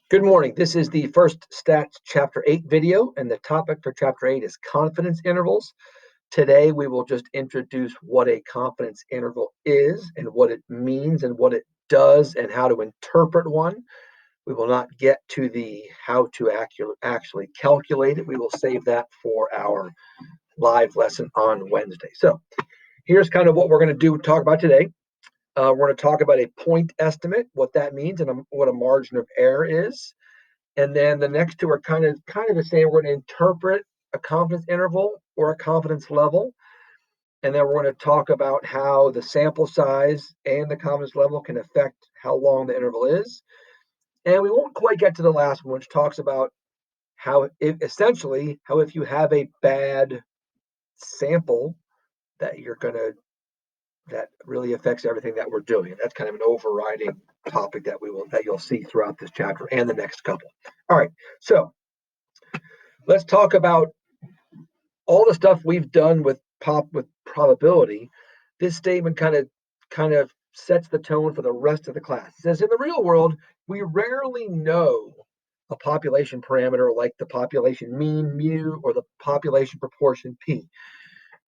Good morning. This is the first Stats Chapter 8 video, and the topic for Chapter 8 is confidence intervals. Today, we will just introduce what a confidence interval is and what it means and what it does and how to interpret one. We will not get to the how to actually calculate it. We will save that for our live lesson on Wednesday. So here's kind of what we're going to talk about today. We're going to talk about a point estimate, what that means, and what a margin of error is. And then the next two are kind of the same. We're going to interpret a confidence interval or a confidence level. And then we're going to talk about how the sample size and the confidence level can affect how long the interval is. And we won't quite get to the last one, which talks about how if you have a bad sample that that really affects everything that we're doing. And that's kind of an overriding topic that you'll see throughout this chapter and the next couple. All right. So let's talk about all the stuff we've done with probability. This statement kind of sets the tone for the rest of the class. It says in the real world, we rarely know a population parameter like the population mean mu or the population proportion p.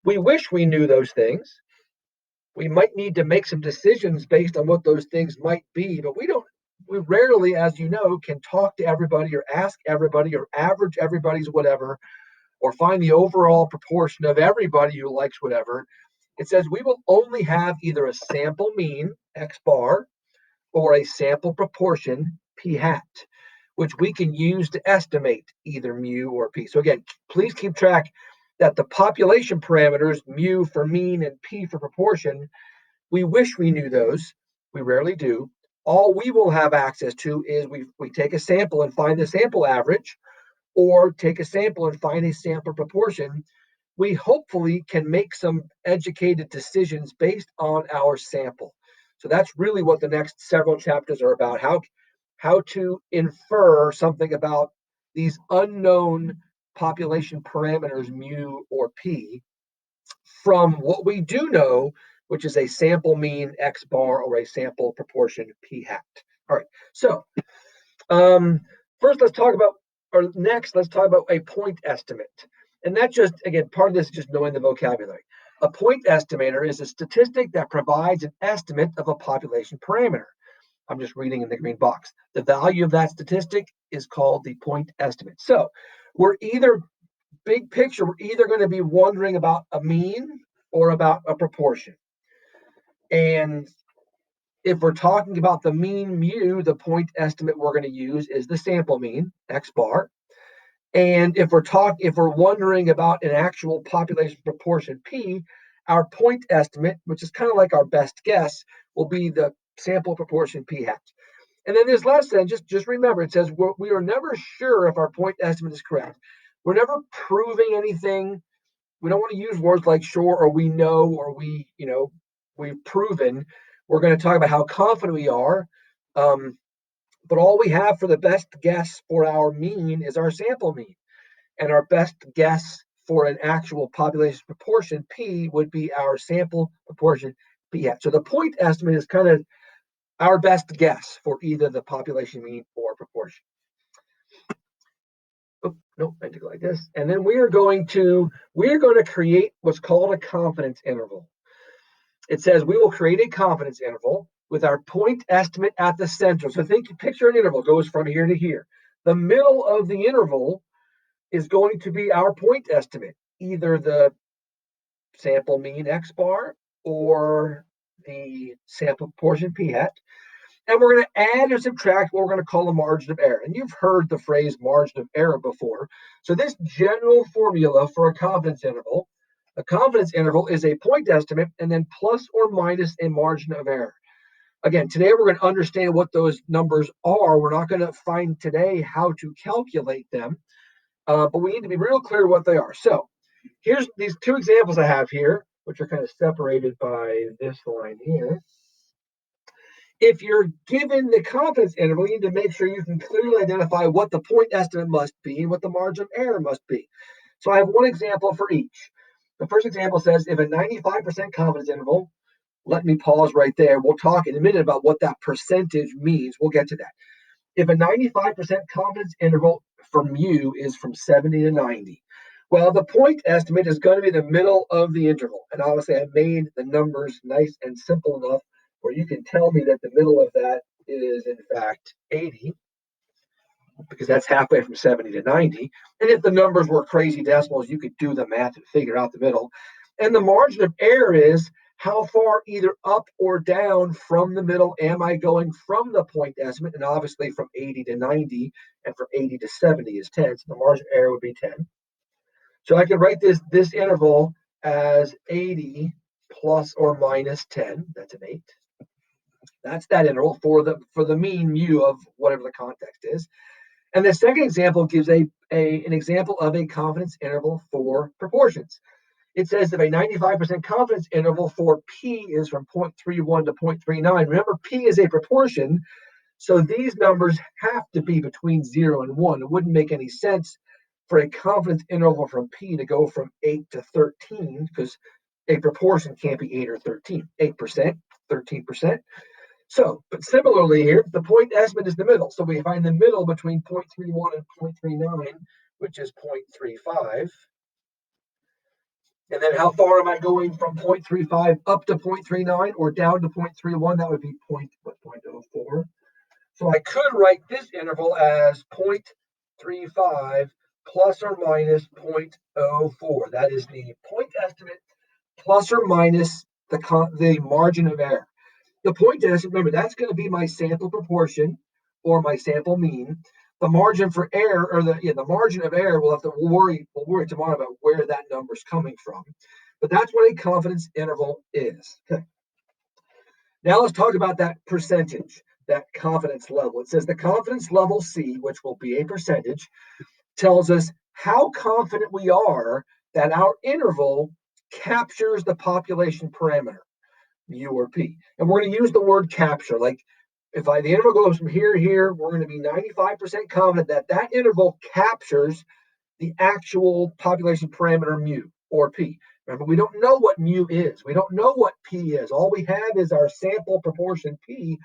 We wish we knew those things. We might need to make some decisions based on what those things might be, but we rarely, as you know, can talk to everybody or ask everybody or average everybody's whatever or find the overall proportion of everybody who likes whatever. It says we will only have either a sample mean, x bar, or a sample proportion, p hat, which we can use to estimate either mu or p. So again, please keep track that the population parameters, mu for mean and p for proportion, we wish we knew those. We rarely do. All we will have access to is we take a sample and find the sample average, or take a sample and find a sample proportion. We hopefully can make some educated decisions based on our sample. So that's really what the next several chapters are about, how to infer something about these unknown population parameters, mu or p, from what we do know, which is a sample mean x bar or a sample proportion p hat. All right, so first let's talk about a point estimate. And that just, again, part of this is just knowing the vocabulary. A point estimator is a statistic that provides an estimate of a population parameter. I'm just reading in the green box. The value of that statistic is called the point estimate. So big picture, we're either going to be wondering about a mean or about a proportion. And if we're talking about the mean mu, the point estimate we're going to use is the sample mean, x bar. And if we're wondering about an actual population proportion p, our point estimate, which is kind of like our best guess, will be the sample proportion p hat. And then this last sentence, just remember, it says we are never sure if our point estimate is correct. We're never proving anything. We don't want to use words like sure or we know or we've proven. We're going to talk about how confident we are. But all we have for the best guess for our mean is our sample mean. And our best guess for an actual population proportion, P, would be our sample proportion, P hat. So the point estimate is kind of our best guess for either the population mean or proportion. Oh, no, I have to go like this. And then we're going to create what's called a confidence interval. It says we will create a confidence interval with our point estimate at the center. So picture an interval goes from here to here. The middle of the interval is going to be our point estimate, either the sample mean x bar or the sample proportion p hat. And we're going to add or subtract what we're going to call a margin of error. And you've heard the phrase margin of error before. So this general formula for a confidence interval is a point estimate and then plus or minus a margin of error. Again, today we're going to understand what those numbers are. We're not going to find today how to calculate them, but we need to be real clear what they are. So here's these two examples I have here, which are kind of separated by this line here. If you're given the confidence interval, you need to make sure you can clearly identify what the point estimate must be and what the margin of error must be. So I have one example for each. The first example says if a 95% confidence interval, let me pause right there. We'll talk in a minute about what that percentage means. We'll get to that. if a 95% confidence interval for mu is from 70 to 90, well, the point estimate is going to be the middle of the interval. And obviously, I made the numbers nice and simple enough where you can tell me that the middle of that is, in fact, 80, because that's halfway from 70 to 90. And if the numbers were crazy decimals, you could do the math and figure out the middle. And the margin of error is how far either up or down from the middle am I going from the point estimate? And obviously from 80 to 90 and from 80 to 70 is 10. So the margin of error would be 10. So I can write this interval as 80 plus or minus 10. That's an 8. That's that interval for the mean mu of whatever the context is. And the second example gives an example of a confidence interval for proportions. It says if a 95% confidence interval for P is from 0.31 to 0.39, remember P is a proportion, so these numbers have to be between 0 and 1. It wouldn't make any sense for a confidence interval from P to go from 8 to 13 because a proportion can't be 8 or 13. 8%, 13%. So, but similarly here, the point estimate is the middle. So we find the middle between 0.31 and 0.39, which is 0.35. And then how far am I going from 0.35 up to 0.39 or down to 0.31? That would be 0.04. So I could write this interval as 0.35 plus or minus 0.04. That is the point estimate plus or minus the margin of error. The point estimate, remember, that's going to be my sample proportion or my sample mean. The margin for error, or the margin of error, we'll worry tomorrow about where that number's coming from. But that's what a confidence interval is. Okay. Now let's talk about that percentage, that confidence level. It says the confidence level C, which will be a percentage, tells us how confident we are that our interval captures the population parameter, mu or P. And we're going to use the word capture. Like if the interval goes from here to here, we're going to be 95% confident that that interval captures the actual population parameter mu or P. Remember, we don't know what mu is. We don't know what P is. All we have is our sample proportion P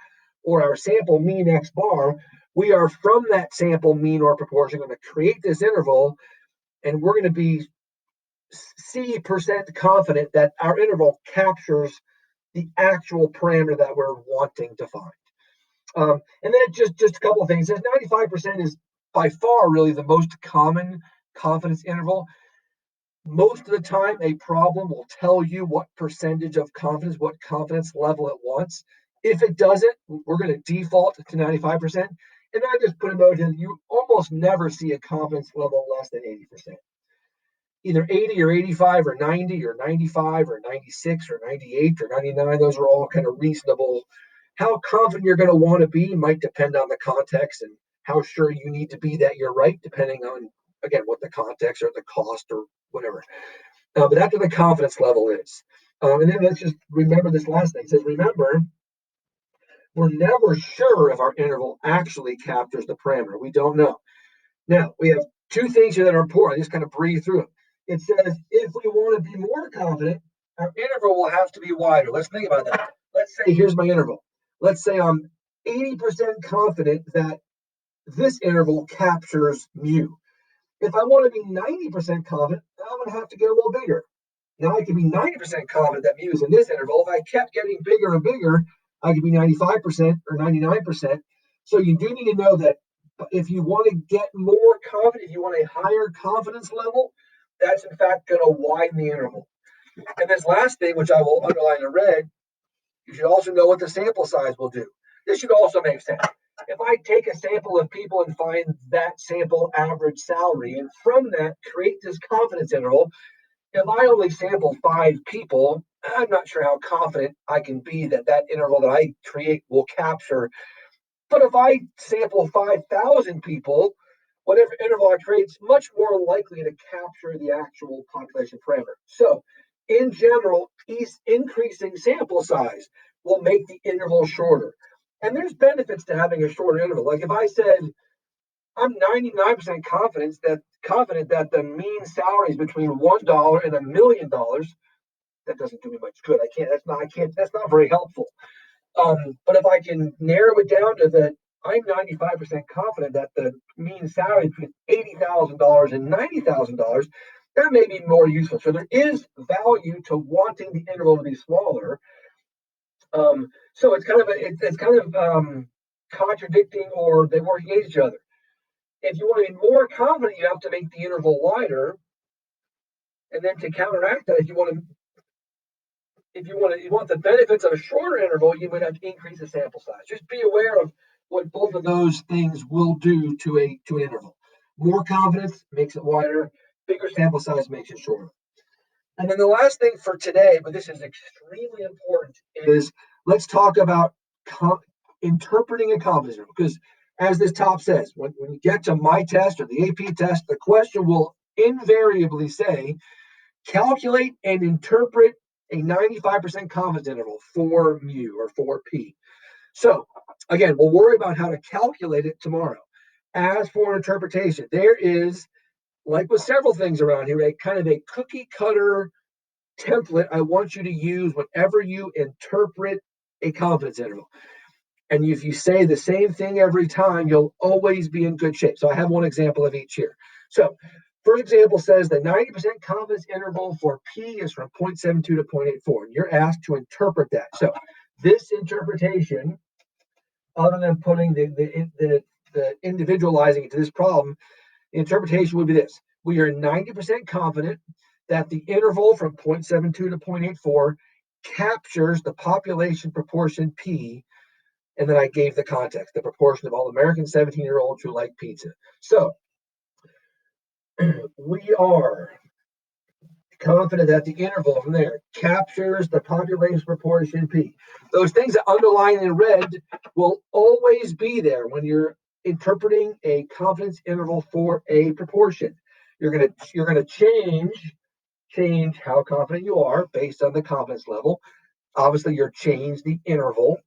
or our sample mean X bar. We are from that sample mean or proportion going to create this interval, and we're going to be C% confident that our interval captures the actual parameter that we're wanting to find. And then just a couple of things. 95% is by far really the most common confidence interval. Most of the time, a problem will tell you what percentage of confidence, what confidence level it wants. If it doesn't, we're going to default to 95%. And then I just put a note in, you almost never see a confidence level less than 80%. Either 80 or 85 or 90 or 95 or 96 or 98 or 99, those are all kind of reasonable. How confident you're going to want to be might depend on the context and how sure you need to be that you're right, depending on, again, what the context or the cost or whatever. But that's what the confidence level is. And then let's just remember this last thing. It says, remember, we're never sure if our interval actually captures the parameter. We don't know. Now, we have two things here that are important. I just kind of breathe through them. It says if we want to be more confident, our interval will have to be wider. Let's think about that. Let's say here's my interval. Let's say I'm 80% confident that this interval captures mu. If I want to be 90% confident, I'm going to have to get a little bigger. Now I can be 90% confident that mu is in this interval. If I kept getting bigger and bigger, I could be 95% or 99%. So you do need to know that if you want to get more confident, if you want a higher confidence level, that's in fact going to widen the interval. And this last thing, which I will underline in red, you should also know what the sample size will do. This should also make sense. If I take a sample of people and find that sample average salary, and from that create this confidence interval, if I only sample 5 people, I'm not sure how confident I can be that that interval that I create will capture. But if I sample 5,000 people, whatever interval I create is much more likely to capture the actual population parameter. So in general, increasing sample size will make the interval shorter. And there's benefits to having a shorter interval. Like if I said, I'm 99% confident that the mean salary is between $1 and $1 million, that doesn't do me much good. That's not very helpful. But if I can narrow it down to the I'm 95% confident that the mean salary between $80,000 and $90,000, that may be more useful. So there is value to wanting the interval to be smaller. So it's kind of contradicting, or they work against each other. If you want to be more confident, you have to make the interval wider. And then to counteract that, if you want the benefits of a shorter interval, you would have to increase the sample size. Just be aware of what both of those things will do to an interval. More confidence makes it wider, bigger sample size makes it shorter. And then the last thing for today, but this is extremely important, is let's talk about interpreting a confidence interval. Because as this top says, when you get to my test or the AP test, the question will invariably say, calculate and interpret a 95% confidence interval for mu or for p. So again, we'll worry about how to calculate it tomorrow. As for interpretation, there is, like with several things around here, a kind of a cookie cutter template I want you to use whenever you interpret a confidence interval. And if you say the same thing every time, you'll always be in good shape. So I have one example of each here. So first example says the 90% confidence interval for P is from 0.72 to 0.84. And you're asked to interpret that. So this interpretation, other than putting the individualizing it to this problem, the interpretation would be this. We are 90% confident that the interval from 0.72 to 0.84 captures the population proportion P. And then I gave the context, the proportion of all American 17-year-olds who like pizza. So we are confident that the interval from there captures the population proportion P. Those things that underline in red will always be there when you're interpreting a confidence interval for a proportion. You're gonna change how confident you are based on the confidence level. Obviously, you'll change the interval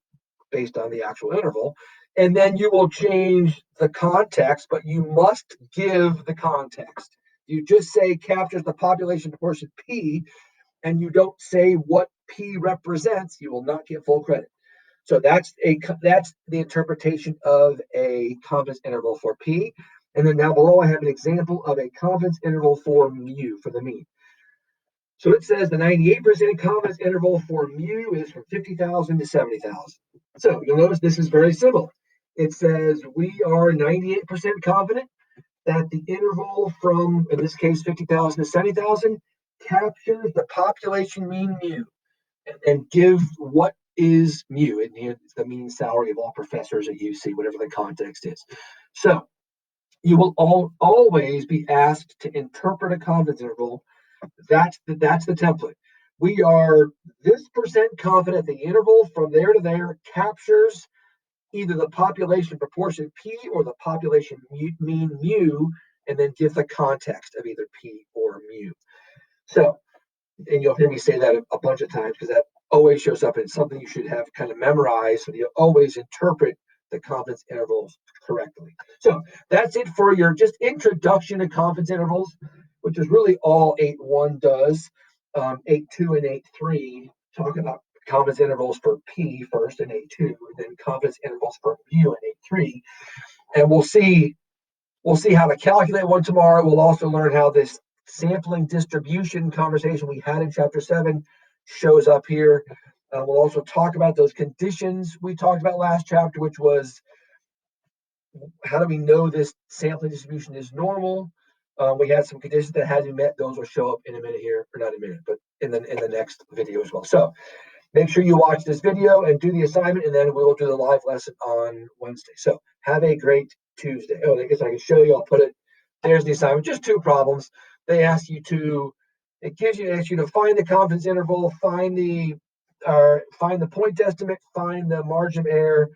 based on the actual interval. And then you will change the context, but you must give the context. You just say captures the population proportion P, and you don't say what P represents, you will not get full credit. So that's the interpretation of a confidence interval for P. And then now below I have an example of a confidence interval for mu, for the mean. So it says the 98% confidence interval for mu is from 50,000 to 70,000. So you'll notice this is very similar. It says we are 98% confident that the interval from, in this case, 50,000 to 70,000 captures the population mean mu, and give what is mu. And here it's the mean salary of all professors at UC, whatever the context is. So you will always be asked to interpret a confidence interval. That's the template. We are this percent confident the interval from there to there captures either the population proportion P or the population mean mu, and then give the context of either P or mu. So, and you'll hear me say that a bunch of times because that always shows up in something you should have kind of memorized, so you always interpret the confidence intervals correctly. So that's it for your just introduction to confidence intervals, which is really all 8.1 does. 8.2 and 8.3 talk about confidence intervals for P first in 8.2, and then confidence intervals for mu in 8.3. And we'll see how to calculate one tomorrow. We'll also learn how this sampling distribution conversation we had in chapter 7 shows up here. We'll also talk about those conditions we talked about last chapter, which was how do we know this sampling distribution is normal? We had some conditions that had to be met. Those will show up in a minute here, or not a minute, but in the next video as well. So make sure you watch this video and do the assignment, and then we will do the live lesson on Wednesday. So have a great Tuesday. Oh, I guess I can show you. I'll put it. There's the assignment. Just 2 problems. They ask you to. It asks you to find the confidence interval, find the point estimate, find the margin of error,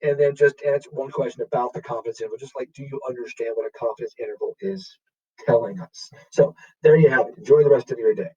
and then just answer one question about the confidence interval. Just like, do you understand what a confidence interval is telling us? So there you have it. Enjoy the rest of your day.